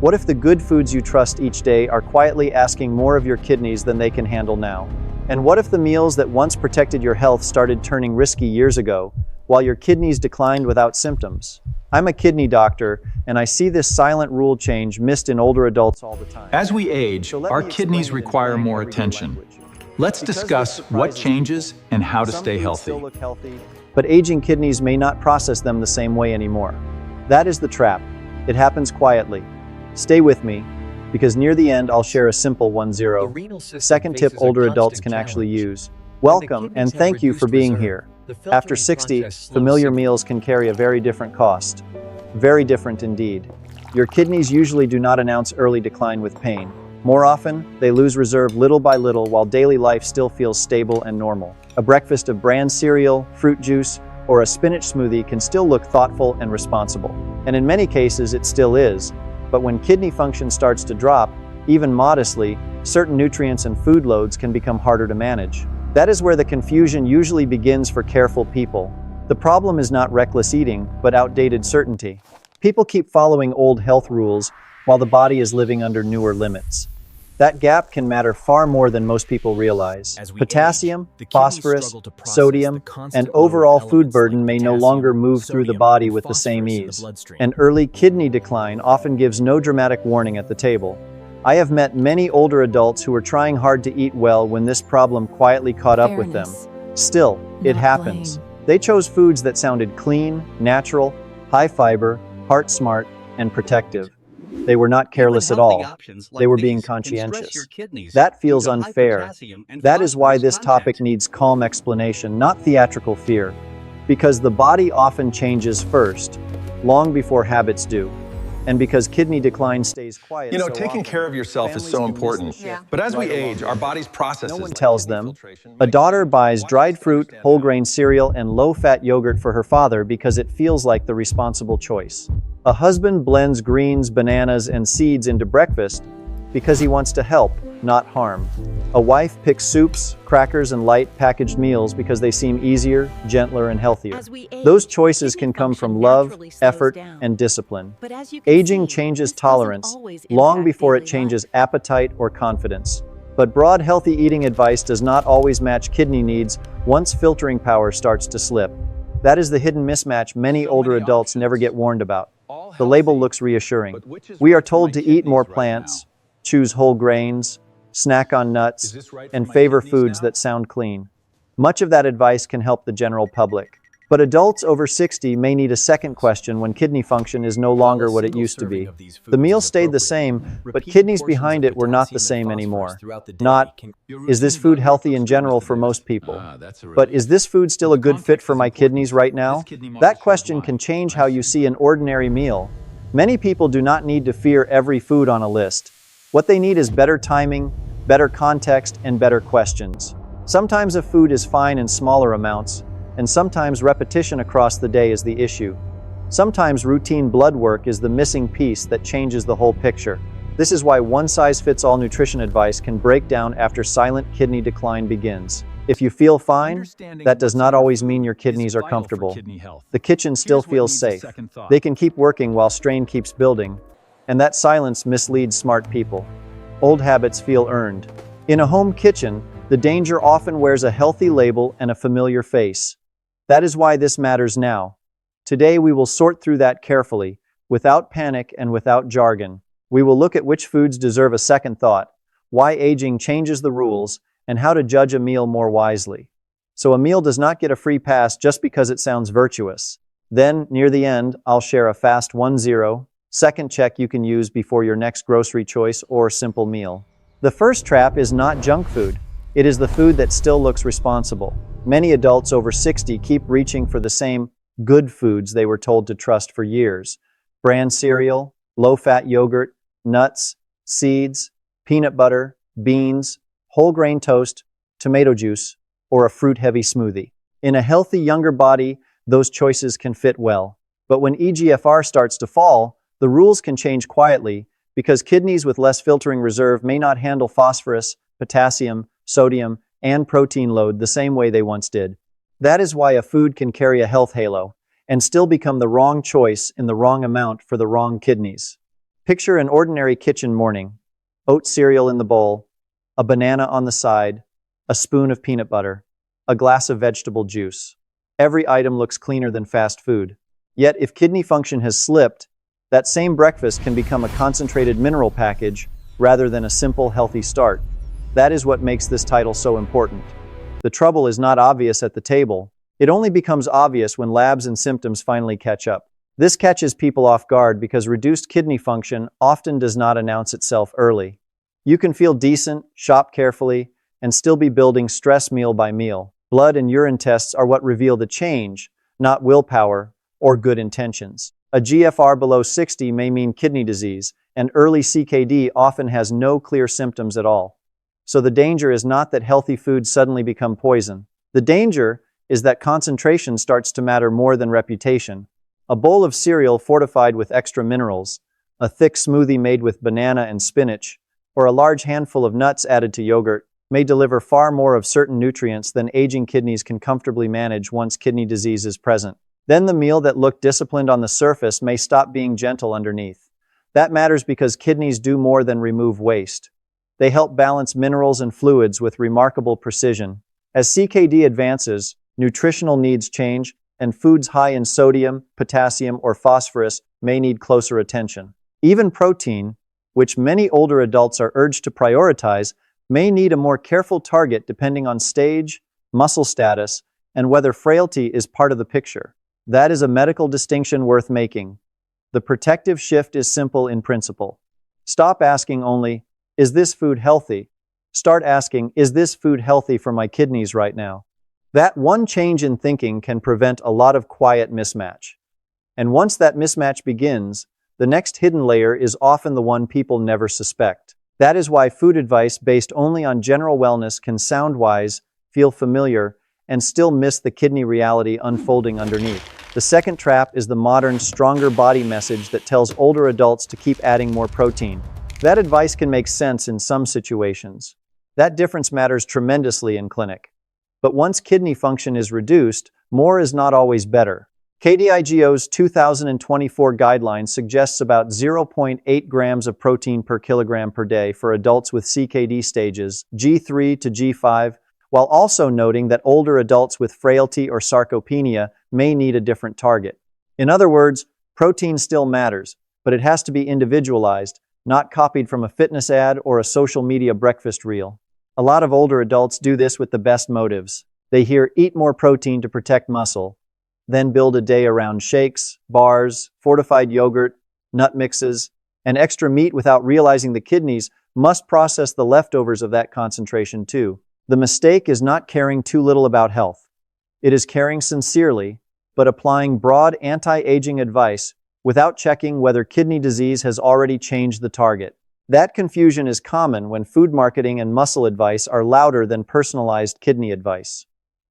What if the good foods you trust each day are quietly asking more of your kidneys than they can handle now? And what if the meals that once protected your health started turning risky years ago, while your kidneys declined without symptoms? I'm a kidney doctor, and I see this silent rule change missed in older adults all the time. As we age, So let our me explain kidneys it in require plain, more everyday attention. language. Let's Because discuss this what surprises changes people, and how to some stay foods healthy. still look healthy, but aging kidneys may not process them the same way anymore. That is the trap. It happens quietly. Stay with me, because near the end I'll share a simple 1-0 second tip older adults can actually use. Welcome, and thank you for being here. After 60, familiar meals can carry a very different cost. Very different indeed. Your kidneys usually do not announce early decline with pain. More often, they lose reserve little by little while daily life still feels stable and normal. A breakfast of bran cereal, fruit juice, or a spinach smoothie can still look thoughtful and responsible. And in many cases, it still is. But when kidney function starts to drop, even modestly, certain nutrients and food loads can become harder to manage. That is where the confusion usually begins for careful people. The problem is not reckless eating, but outdated certainty. People keep following old health rules while the body is living under newer limits. That gap can matter far more than most people realize. Potassium, phosphorus, sodium, and overall food burden may no longer move through the body with the same ease. And early kidney decline often gives no dramatic warning at the table. I have met many older adults who were trying hard to eat well when this problem quietly caught up with them. Still, it happens. They chose foods that sounded clean, natural, high fiber, heart smart, and protective. They were not careless at all. They were being conscientious. That feels unfair. That is why this topic needs calm explanation, not theatrical fear. Because the body often changes first, long before habits do. And because kidney decline stays quiet so Taking often, care of yourself is families so can miss the important. shift But as we right along age, the our way. body's processes No one like tells kidney them. filtration A daughter regularly. buys Watch dried us to fruit, understand whole how. grain cereal, and low-fat yogurt for her father because it feels like the responsible choice. A husband blends greens, bananas, and seeds into breakfast because he wants to help, not harm. A wife picks soups, crackers, and light packaged meals because they seem easier, gentler, and healthier. Those choices can come from love, effort, and discipline. Aging changes tolerance long before it changes appetite or confidence. But broad healthy eating advice does not always match kidney needs once filtering power starts to slip. That is the hidden mismatch many older adults never get warned about. The label looks reassuring. We are told to eat more plants, choose whole grains, snack on nuts, and favor foods that sound clean. Much of that advice can help the general public. But adults over 60 may need a second question when kidney function is no longer what it used to be. The meal stayed the same, but kidneys behind it were not the same anymore. Not, is this food healthy in general for most people? But is this food still a good fit for my kidneys right now? That question can change how you see an ordinary meal. Many people do not need to fear every food on a list. What they need is better timing, better context, and better questions. Sometimes a food is fine in smaller amounts, and sometimes repetition across the day is the issue. Sometimes routine blood work is the missing piece that changes the whole picture. This is why one-size-fits-all nutrition advice can break down after silent kidney decline begins. If you feel fine, that does not always mean your kidneys are comfortable. The kitchen still feels safe. They can keep working while strain keeps building, and that silence misleads smart people. Old habits feel earned. In a home kitchen, the danger often wears a healthy label and a familiar face. That is why this matters now. Today we will sort through that carefully, without panic and without jargon. We will look at which foods deserve a second thought, why aging changes the rules, and how to judge a meal more wisely. So a meal does not get a free pass just because it sounds virtuous. Then, near the end, I'll share a fast 1-0 second check you can use before your next grocery choice or simple meal. The first trap is not junk food. It is the food that still looks responsible. Many adults over 60 keep reaching for the same good foods they were told to trust for years. Bran cereal, low-fat yogurt, nuts, seeds, peanut butter, beans, whole grain toast, tomato juice, or a fruit-heavy smoothie. In a healthy younger body, those choices can fit well. But when eGFR starts to fall, the rules can change quietly because kidneys with less filtering reserve may not handle phosphorus, potassium, sodium, and protein load the same way they once did. That is why a food can carry a health halo and still become the wrong choice in the wrong amount for the wrong kidneys. Picture an ordinary kitchen morning. Oat cereal in the bowl, a banana on the side, a spoon of peanut butter, a glass of vegetable juice. Every item looks cleaner than fast food. Yet, if kidney function has slipped, that same breakfast can become a concentrated mineral package rather than a simple, healthy start. That is what makes this title so important. The trouble is not obvious at the table. It only becomes obvious when labs and symptoms finally catch up. This catches people off guard because reduced kidney function often does not announce itself early. You can feel decent, shop carefully, and still be building stress meal by meal. Blood and urine tests are what reveal the change, not willpower or good intentions. A GFR below 60 may mean kidney disease, and early CKD often has no clear symptoms at all. So the danger is not that healthy foods suddenly become poison. The danger is that concentration starts to matter more than reputation. A bowl of cereal fortified with extra minerals, a thick smoothie made with banana and spinach, or a large handful of nuts added to yogurt may deliver far more of certain nutrients than aging kidneys can comfortably manage once kidney disease is present. Then the meal that looked disciplined on the surface may stop being gentle underneath. That matters because kidneys do more than remove waste. They help balance minerals and fluids with remarkable precision. As CKD advances, nutritional needs change, and foods high in sodium, potassium, or phosphorus may need closer attention. Even protein, which many older adults are urged to prioritize, may need a more careful target depending on stage, muscle status, and whether frailty is part of the picture. That is a medical distinction worth making. The protective shift is simple in principle. Stop asking only, "Is this food healthy?" Start asking, "Is this food healthy for my kidneys right now?" That one change in thinking can prevent a lot of quiet mismatch. And once that mismatch begins, the next hidden layer is often the one people never suspect. That is why food advice based only on general wellness can sound wise, feel familiar, and still miss the kidney reality unfolding underneath. The second trap is the modern, stronger body message that tells older adults to keep adding more protein. That advice can make sense in some situations. That difference matters tremendously in clinic. But once kidney function is reduced, more is not always better. KDIGO's 2024 guideline suggests about 0.8 grams of protein per kilogram per day for adults with CKD stages G3 to G5, while also noting that older adults with frailty or sarcopenia may need a different target. In other words, protein still matters, but it has to be individualized, not copied from a fitness ad or a social media breakfast reel. A lot of older adults do this with the best motives. They hear "eat more protein to protect muscle," then build a day around shakes, bars, fortified yogurt, nut mixes, and extra meat without realizing the kidneys must process the leftovers of that concentration too. The mistake is not caring too little about health. It is caring sincerely, but applying broad anti-aging advice without checking whether kidney disease has already changed the target. That confusion is common when food marketing and muscle advice are louder than personalized kidney advice.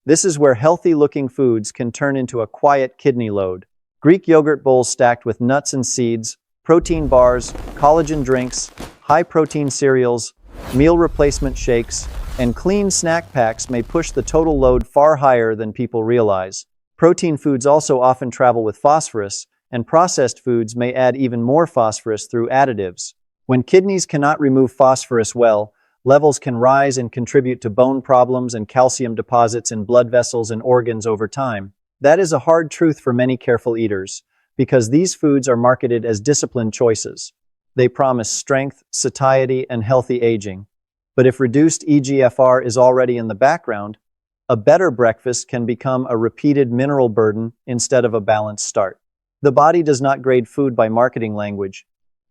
This is where healthy-looking foods can turn into a quiet kidney load. Greek yogurt bowls stacked with nuts and seeds, protein bars, collagen drinks, high-protein cereals, meal replacement shakes, and clean snack packs may push the total load far higher than people realize. Protein foods also often travel with phosphorus, and processed foods may add even more phosphorus through additives. When kidneys cannot remove phosphorus well, levels can rise and contribute to bone problems and calcium deposits in blood vessels and organs over time. That is a hard truth for many careful eaters, because these foods are marketed as disciplined choices. They promise strength, satiety, and healthy aging. But if reduced eGFR is already in the background, a better breakfast can become a repeated mineral burden instead of a balanced start. The body does not grade food by marketing language.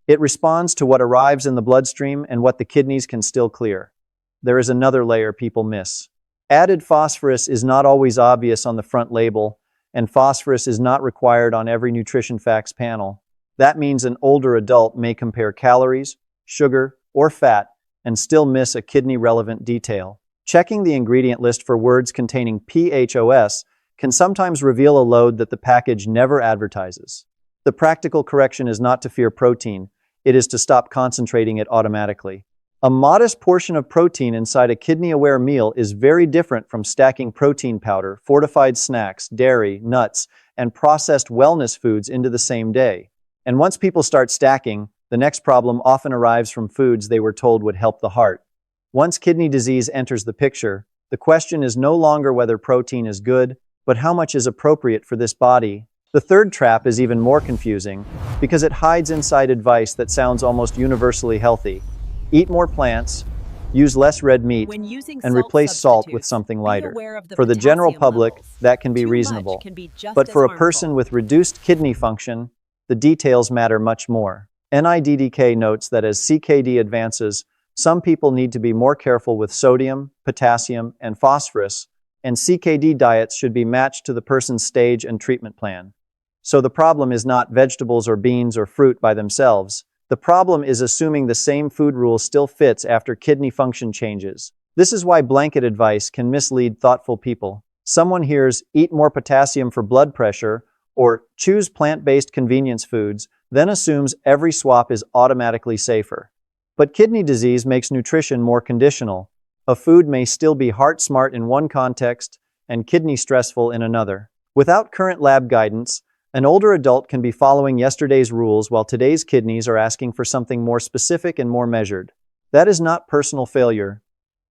It responds to what arrives in the bloodstream and what the kidneys can still clear. There is another layer people miss. Added phosphorus is not always obvious on the front label, and phosphorus is not required on every nutrition facts panel. That means an older adult may compare calories, sugar, or fat and still miss a kidney-relevant detail. Checking the ingredient list for words containing PHOS can sometimes reveal a load that the package never advertises. The practical correction is not to fear protein, it is to stop concentrating it automatically. A modest portion of protein inside a kidney-aware meal is very different from stacking protein powder, fortified snacks, dairy, nuts, and processed wellness foods into the same day. And once people start stacking, The next problem often arrives from foods they were told would help the heart. Once kidney disease enters the picture, the question is no longer whether protein is good, but how much is appropriate for this body. The third trap is even more confusing because it hides inside advice that sounds almost universally healthy. Eat more plants, use less red meat, When using and salt replace salt with substitutes, something be lighter. aware of the For the general potassium public, levels. that can be Too much reasonable. can be just But as for a harmful. person with reduced kidney function, the details matter much more. NIDDK notes that as CKD advances, some people need to be more careful with sodium, potassium, and phosphorus, and CKD diets should be matched to the person's stage and treatment plan. So the problem is not vegetables or beans or fruit by themselves. The problem is assuming the same food rule still fits after kidney function changes. This is why blanket advice can mislead thoughtful people. Someone hears, eat more potassium for blood pressure, or choose plant-based convenience foods, then assumes every swap is automatically safer. But kidney disease makes nutrition more conditional. A food may still be heart smart in one context and kidney stressful in another. Without current lab guidance, an older adult can be following yesterday's rules while today's kidneys are asking for something more specific and more measured. That is not personal failure.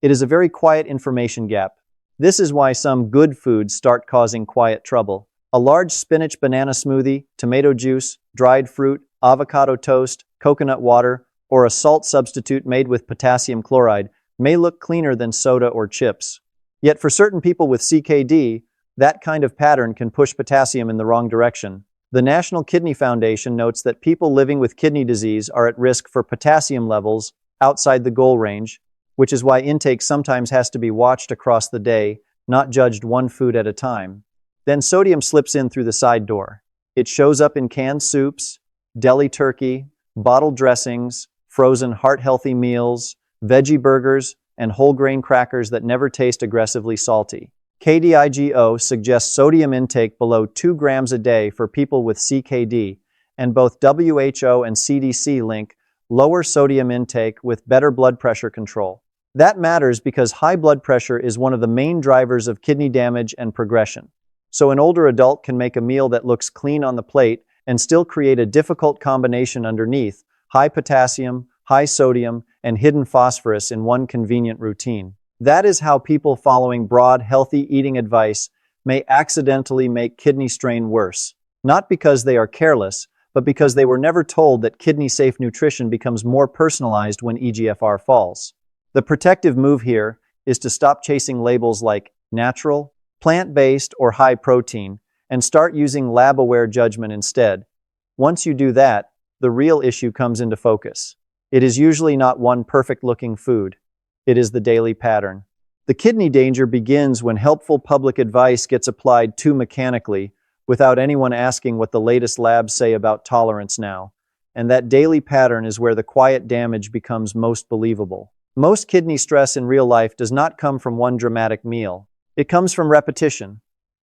It is a very quiet information gap. This is why some good foods start causing quiet trouble. A large spinach banana smoothie, tomato juice, dried fruit, avocado toast, coconut water, or a salt substitute made with potassium chloride may look cleaner than soda or chips. Yet for certain people with CKD, that kind of pattern can push potassium in the wrong direction. The National Kidney Foundation notes that people living with kidney disease are at risk for potassium levels outside the goal range, which is why intake sometimes has to be watched across the day, not judged one food at a time. Then sodium slips in through the side door. It shows up in canned soups, deli turkey, bottled dressings, frozen heart-healthy meals, veggie burgers, and whole grain crackers that never taste aggressively salty. KDIGO suggests sodium intake below 2 grams a day for people with CKD, and both WHO and CDC link lower sodium intake with better blood pressure control. That matters because high blood pressure is one of the main drivers of kidney damage and progression. So an older adult can make a meal that looks clean on the plate and still create a difficult combination underneath: high potassium, high sodium, and hidden phosphorus in one convenient routine. That is how people following broad, healthy eating advice may accidentally make kidney strain worse. Not because they are careless, but because they were never told that kidney-safe nutrition becomes more personalized when eGFR falls. The protective move here is to stop chasing labels like natural, plant-based, or high protein, and start using lab-aware judgment instead. Once you do that, the real issue comes into focus. It is usually not one perfect-looking food. It is the daily pattern. The kidney danger begins when helpful public advice gets applied too mechanically, without anyone asking what the latest labs say about tolerance now. And that daily pattern is where the quiet damage becomes most believable. Most kidney stress in real life does not come from one dramatic meal. It comes from repetition.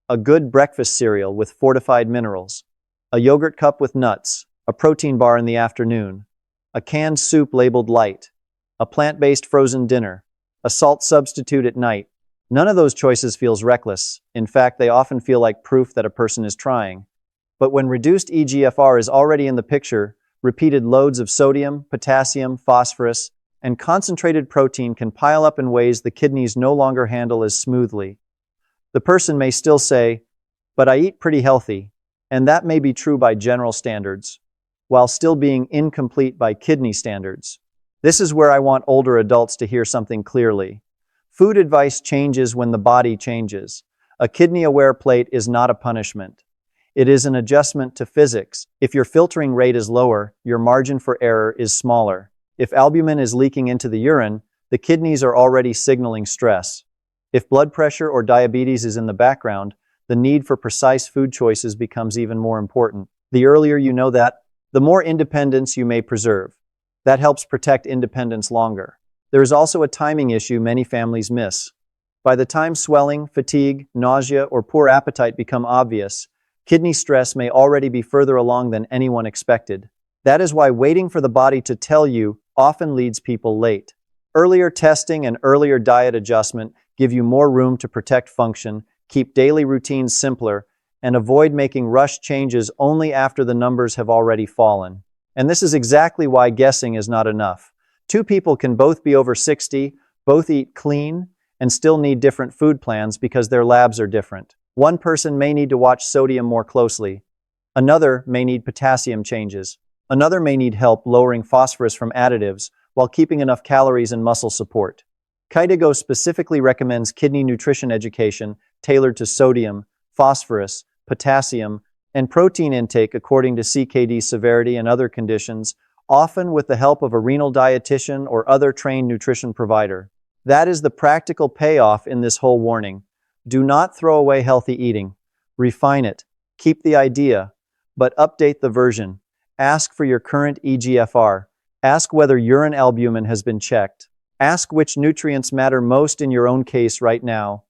A good breakfast cereal with fortified minerals, a yogurt cup with nuts, a protein bar in the afternoon, a canned soup labeled light, a plant-based frozen dinner, a salt substitute at night. None of those choices feels reckless. In fact, they often feel like proof that a person is trying. But when reduced eGFR is already in the picture, repeated loads of sodium, potassium, phosphorus, and concentrated protein can pile up in ways the kidneys no longer handle as smoothly. The person may still say, "But I eat pretty healthy," and that may be true by general standards, while still being incomplete by kidney standards. This is where I want older adults to hear something clearly. Food advice changes when the body changes. A kidney-aware plate is not a punishment. It is an adjustment to physics. If your filtering rate is lower, your margin for error is smaller. If albumin is leaking into the urine, the kidneys are already signaling stress. If blood pressure or diabetes is in the background, the need for precise food choices becomes even more important. The earlier you know that, the more independence you may preserve. That helps protect independence longer. There is also a timing issue many families miss. By the time swelling, fatigue, nausea, or poor appetite become obvious, kidney stress may already be further along than anyone expected. That is why waiting for the body to tell you often leads people late. Earlier testing and earlier diet adjustment give you more room to protect function, keep daily routines simpler, and avoid making rushed changes only after the numbers have already fallen. And this is exactly why guessing is not enough. Two people can both be over 60, both eat clean, and still need different food plans because their labs are different. One person may need to watch sodium more closely. Another may need potassium changes. Another may need help lowering phosphorus from additives while keeping enough calories and muscle support. Kydigo specifically recommends kidney nutrition education tailored to sodium, phosphorus, potassium, and protein intake according to CKD severity and other conditions, often with the help of a renal dietitian or other trained nutrition provider. That is the practical payoff in this whole warning. Do not throw away healthy eating. Refine it. Keep the idea, but update the version. Ask for your current eGFR. Ask whether urine albumin has been checked. Ask which nutrients matter most in your own case right now.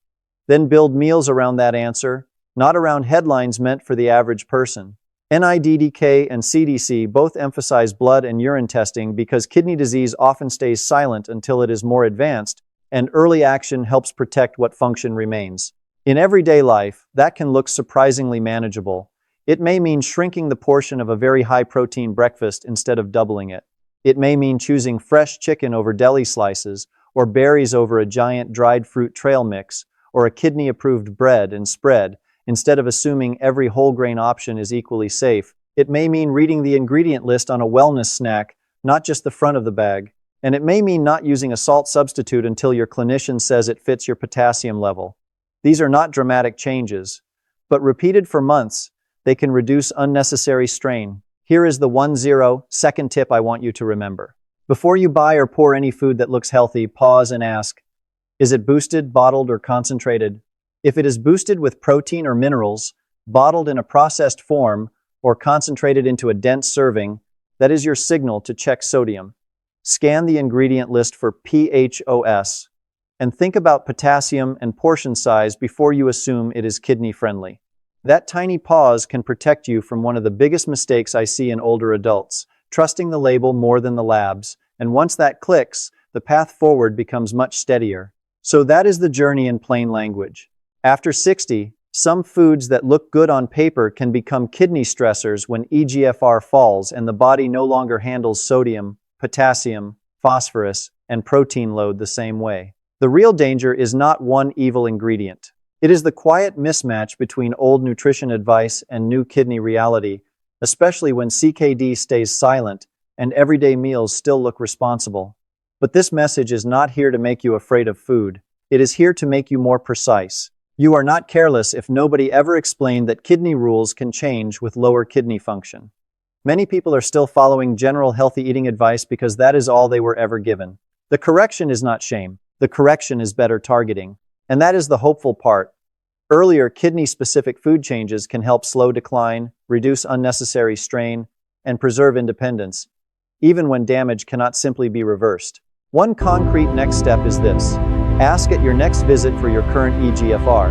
Then build meals around that answer, not around headlines meant for the average person. NIDDK and CDC both emphasize blood and urine testing because kidney disease often stays silent until it is more advanced, and early action helps protect what function remains. In everyday life, that can look surprisingly manageable. It may mean shrinking the portion of a very high-protein breakfast instead of doubling it. It may mean choosing fresh chicken over deli slices, or berries over a giant dried fruit trail mix, or a kidney-approved bread and spread, instead of assuming every whole grain option is equally safe. It may mean reading the ingredient list on a wellness snack, not just the front of the bag. And it may mean not using a salt substitute until your clinician says it fits your potassium level. These are not dramatic changes, but repeated for months, they can reduce unnecessary strain. Here is the 1-0-second tip I want you to remember. Before you buy or pour any food that looks healthy, pause and ask, is it boosted, bottled, or concentrated? If it is boosted with protein or minerals, bottled in a processed form, or concentrated into a dense serving, that is your signal to check sodium. Scan the ingredient list for PHOS, and think about potassium and portion size before you assume it is kidney-friendly. That tiny pause can protect you from one of the biggest mistakes I see in older adults, trusting the label more than the labs, and once that clicks, the path forward becomes much steadier. So that is the journey in plain language. After 60, some foods that look good on paper can become kidney stressors when eGFR falls and the body no longer handles sodium, potassium, phosphorus, and protein load the same way. The real danger is not one evil ingredient. It is the quiet mismatch between old nutrition advice and new kidney reality, especially when CKD stays silent and everyday meals still look responsible. But this message is not here to make you afraid of food. It is here to make you more precise. You are not careless if nobody ever explained that kidney rules can change with lower kidney function. Many people are still following general healthy eating advice because that is all they were ever given. The correction is not shame. The correction is better targeting. And that is the hopeful part. Earlier kidney-specific food changes can help slow decline, reduce unnecessary strain, and preserve independence, even when damage cannot simply be reversed. One concrete next step is this. Ask at your next visit for your current eGFR.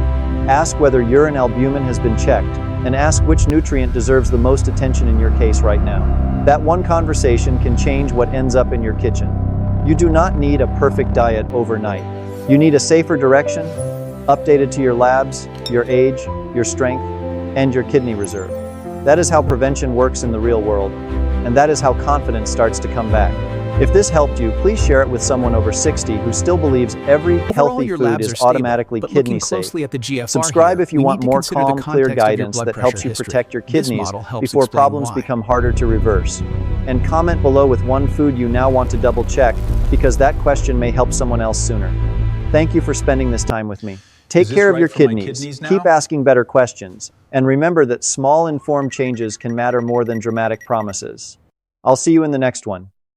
Ask whether urine albumin has been checked, and ask which nutrient deserves the most attention in your case right now. That one conversation can change what ends up in your kitchen. You do not need a perfect diet overnight. You need a safer direction, updated to your labs, your age, your strength, and your kidney reserve. That is how prevention works in the real world, and that is how confidence starts to come back. If this helped you, please share it with someone over 60 who still believes every healthy food is automatically kidney safe. Subscribe if you want more calm, clear guidance that helps you protect your kidneys before problems become harder to reverse. And comment below with one food you now want to double check, because that question may help someone else sooner. Thank you for spending this time with me. Take care of your kidneys, keep asking better questions, and remember that small informed changes can matter more than dramatic promises. I'll see you in the next one.